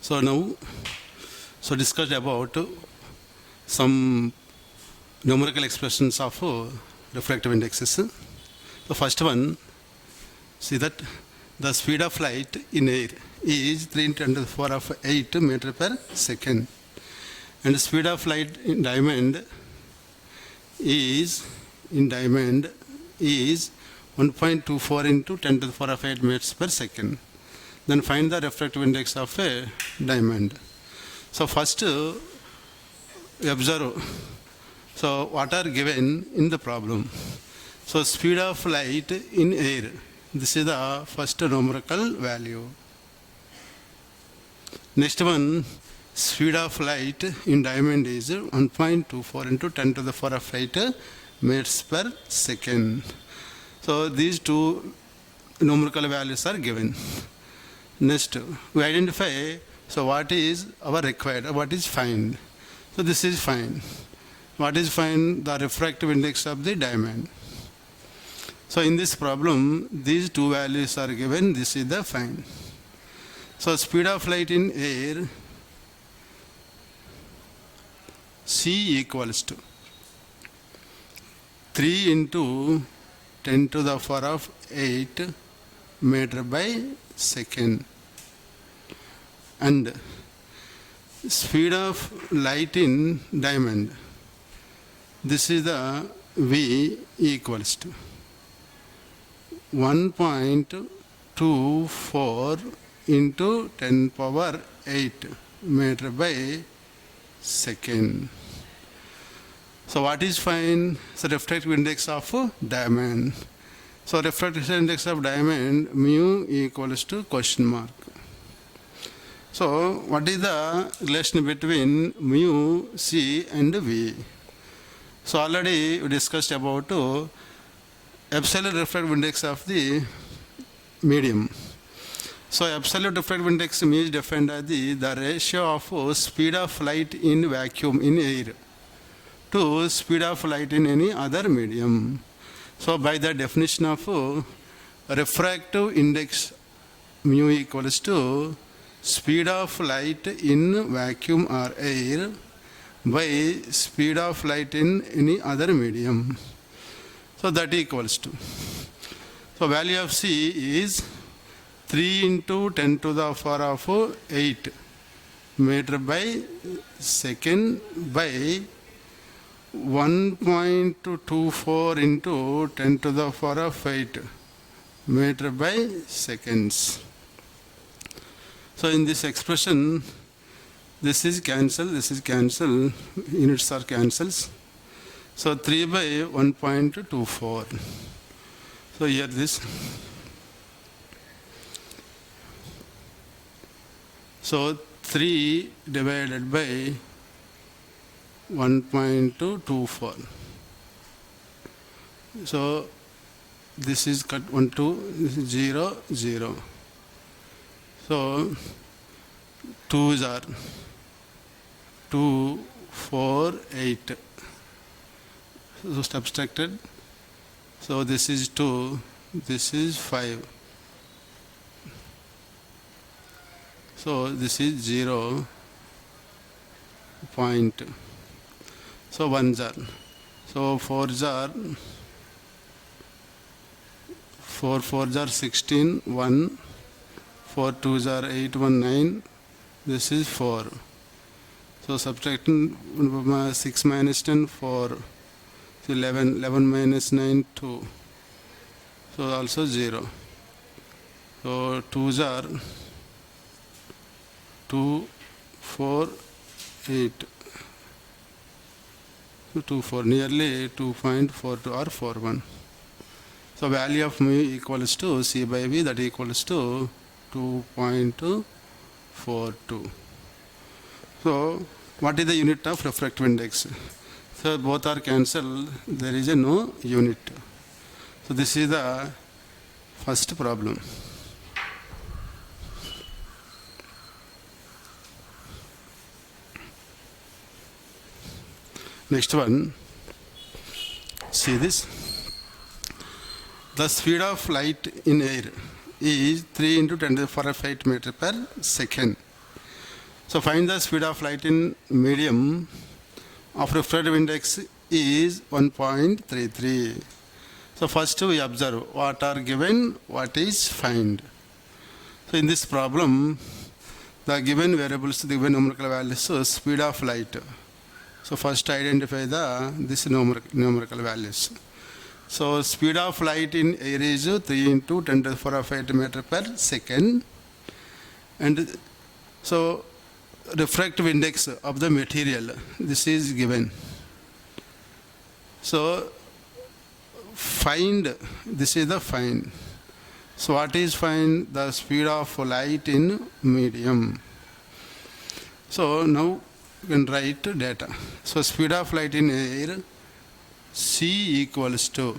So now, discussed about some numerical expressions of refractive indexes. The first one, see that the speed of light in air is 3 × 10⁸ meter per second, and the speed of light in diamond is 1.24 × 10⁸ meters per second. Then find the refractive index of a diamond. So first observe. So what are given in the problem? So speed of light in air. This is the first numerical value. Next one, speed of light in diamond is 1.24 × 10⁸ meters per second. So these two numerical values are given. Next, we identify, so what is our required, what is find. So this is find. What is find? The refractive index of the diamond. So in this problem, these two values are given. This is the find. So speed of light in air, C equals to 3 × 10⁸ meter by second, and speed of light in diamond, this is the V equals to 1.24 × 10⁸ meter by second. So what is find? So refractive index of diamond. So refractive index of diamond, mu equals to question mark. So what is the relation between mu, C and V? So already we discussed about absolute refractive index of the medium. So absolute refractive index mu is defined as the ratio of speed of light in vacuum in air to speed of light in any other medium. So by the definition of refractive index, mu equals to speed of light in vacuum or air by speed of light in any other medium. So that equals to, so value of C is 3 × 10⁸ meter by second by 1.24 × 10⁸ meter by seconds. So in this expression, this is cancelled, units are cancelled. So 3 by 1.24. So here this. So 3 divided by 1.24. So this is cut 1, 2, this is 0, 0. So 2s are 2, 4, 8. So subtracted. So this is 2, this is 5. So this is 0 point. So 1s are. So 4s are 4 4s are 16, 1. 4 2s are 8, 1 9. This is 4. So subtracting 6 minus 10, 4. 11, 11 minus 9, 2. So also 0. So 2s are 2, 4, 8. So 2, 4, nearly 2.42 or 41. So value of mu equals to C by V, that equals to 2.42. So what is the unit of refractive index? So both are cancelled, there is no unit. So this is the first problem. Next one, see this. The speed of light in air is 3 × 10⁸ meter per second, So find the speed of light in medium of refractive index is 1.33. So first we observe what are given, what is find. So in this problem, the given variables, the given numerical values, so speed of light. So first identify this numerical values. So speed of light in air is 3 into 10 to the power of 8 meter per second. And so refractive index of the material, this is given. So find, this is the find. So what is find? The speed of light in medium. So now you can write data. So speed of light in air, C equals to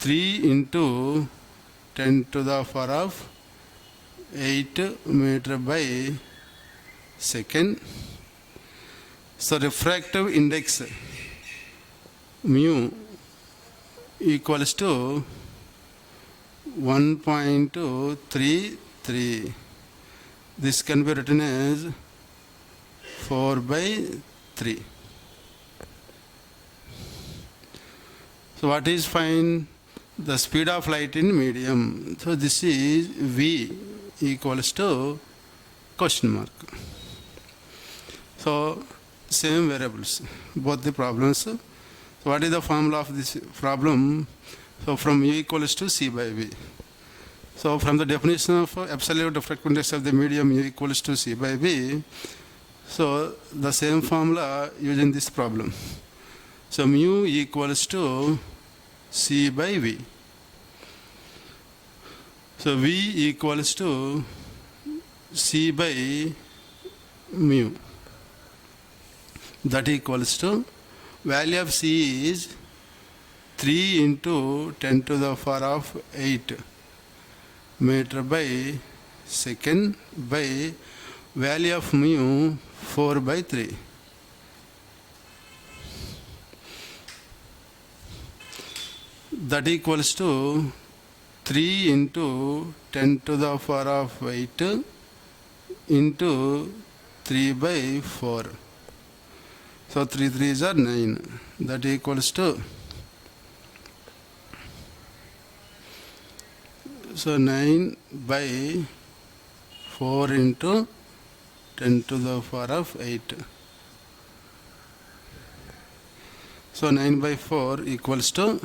3 into 10 to the power of 8 meter by second. So refractive index mu equals to 1.33. This can be written as 4 by 3. So what is find? The speed of light in medium. So this is V equals to question mark. So same variables, both the problems. So what is the formula of this problem? So from U equals to C by V. So from the definition of absolute refractive index of the medium, U equals to C by V. So the same formula using this problem. So mu equals to C by V. So V equals to C by mu. That equals to value of C is 3 into 10 to the power of 8 meter by second by value of mu 4 by 3. That equals to 3 into 10 to the power of 8 into 3 by 4. So 3 3s are 9. That equals to, so 9 by 4 into 10 to the power of 8. So 9 by 4 equals to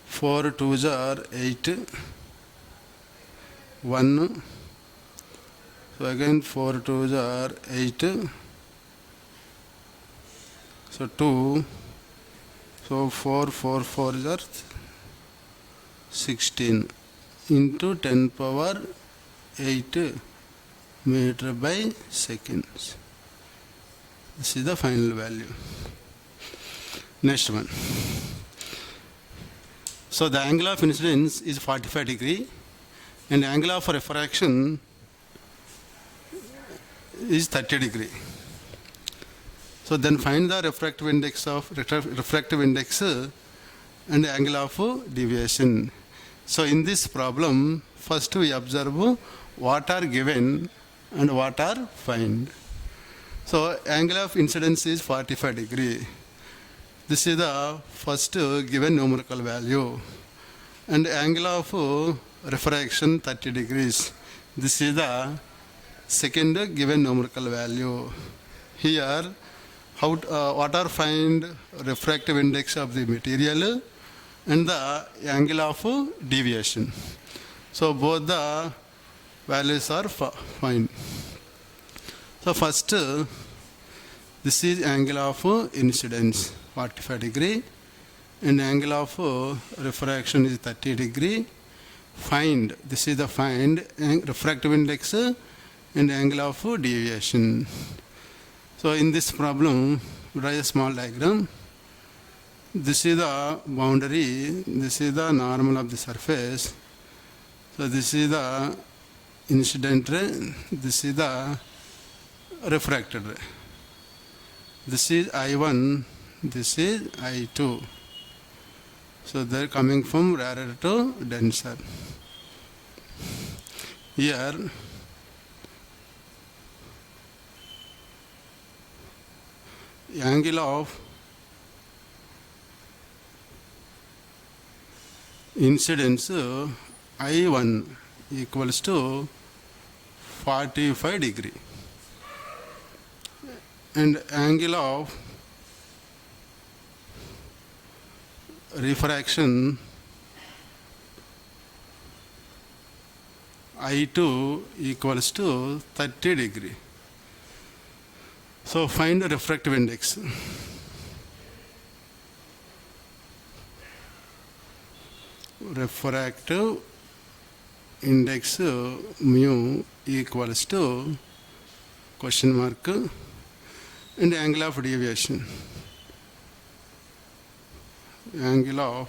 4 2s are 8, 1. So again 4 2s are 8. So 2. So 4 4s are 16 into 10 power 8 meter by seconds. This is the final value. Next one. So the angle of incidence is 45 degree and angle of refraction is 30 degree. So then find the refractive index and angle of deviation. So in this problem, first we observe what are given and what are find. So angle of incidence is 45 degree. This is the first given numerical value. And angle of refraction 30 degrees. This is the second given numerical value. Here, what are find refractive index of the material and the angle of deviation. So both the values are find. So first, this is angle of incidence 45 degree and angle of refraction is 30 degree. Find, this is the find refractive index and angle of deviation. So in this problem, draw a small diagram. This is the boundary, this is the normal of the surface. So this is the incident ray, this is the refracted ray. This is I1, this is I2. So they are coming from rarer to denser. Here angle of incidence I1 equals to 45 degree, and angle of refraction I2 equals to 30 degree. So find the refractive index. Refractive index mu equals to question mark and angle of deviation. Angle of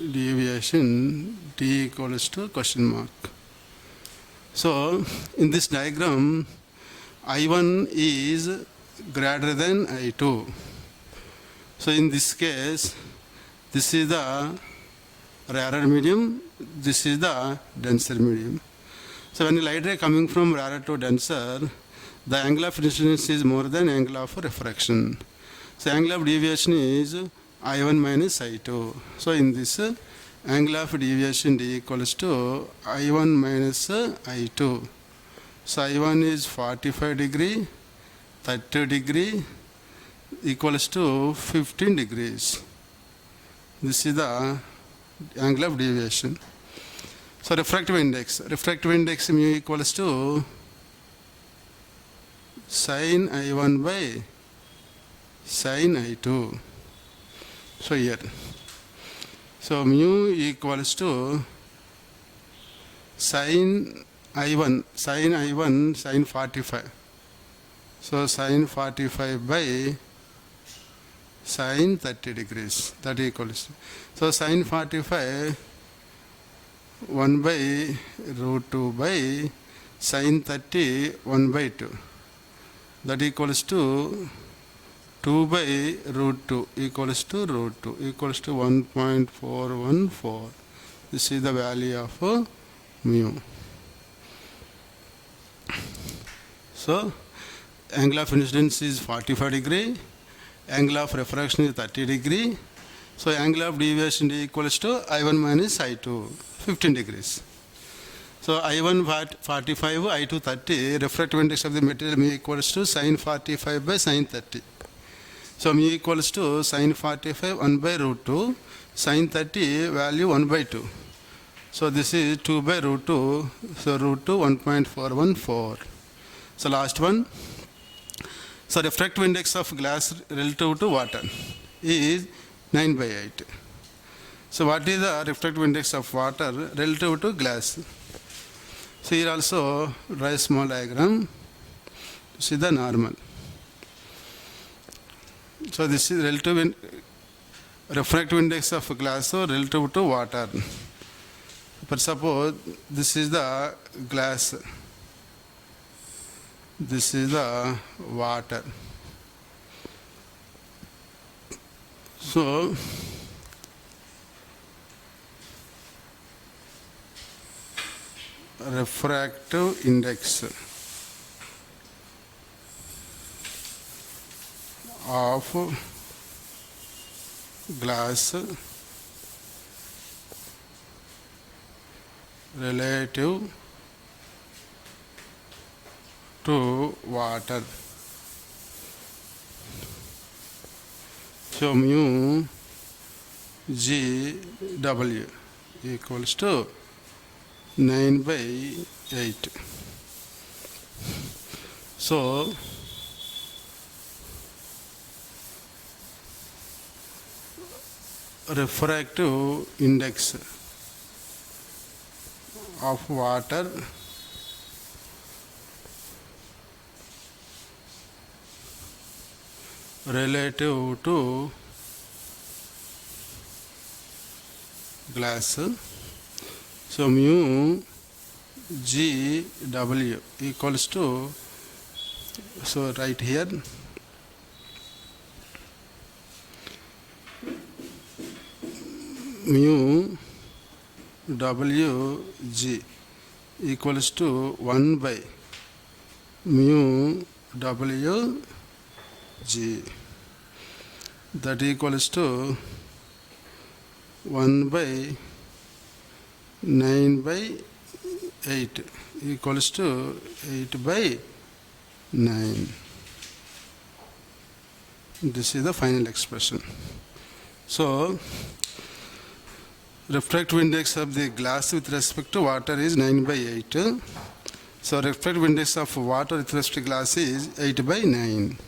deviation t equals to question mark. So in this diagram, I1 is greater than I2. So in this case, this is the rarer medium, this is the denser medium. So when the light ray coming from rarer to denser, the angle of incidence is more than angle of refraction. So angle of deviation is I1 minus I2. So in this, angle of deviation d equals to I1 minus I2. So I1 is 45 degree, 30 degree equals to 15 degrees. This is the angle of deviation. So refractive index mu equals to sin I1 by sin I2. So here, so mu equals to sin I1 sin 45. So sin 45 by sin 30 degrees, that equals. So sin 45 1 by root 2 by sin 30 1 by 2, that equals to 2 by root 2 equals to root 2 equals to 1.414. This is the value of mu. So angle of incidence is 45 degree, angle of refraction is 30 degree. So angle of deviation equals to I1 minus I2, 15 degrees. So I1 45, I2 30, refractive index of the material mu equals to sin 45 by sin 30. So mu equals to sin 45 1 by root 2, sin 30 value 1 by 2. So this is 2 by root 2, so root 2 1.414. So last one. So refractive index of glass relative to water is 9 by 8. So what is the refractive index of water relative to glass? So here also draw a small diagram. See the normal. So this is relative refractive index of glass relative to water. But suppose this is the glass, this is the water. So refractive index of glass relative to water. So mu GW equals to 9 by 8. So refractive index of water relative to glass. So mu GW equals to, so right here, mu WG equals to 1 by mu WG, that equals to 1 by 9 by 8 equals to 8 by 9. This is the final expression. So, refractive index of the glass with respect to water is 9 by 8. So, refractive index of water with respect to glass is 8 by 9.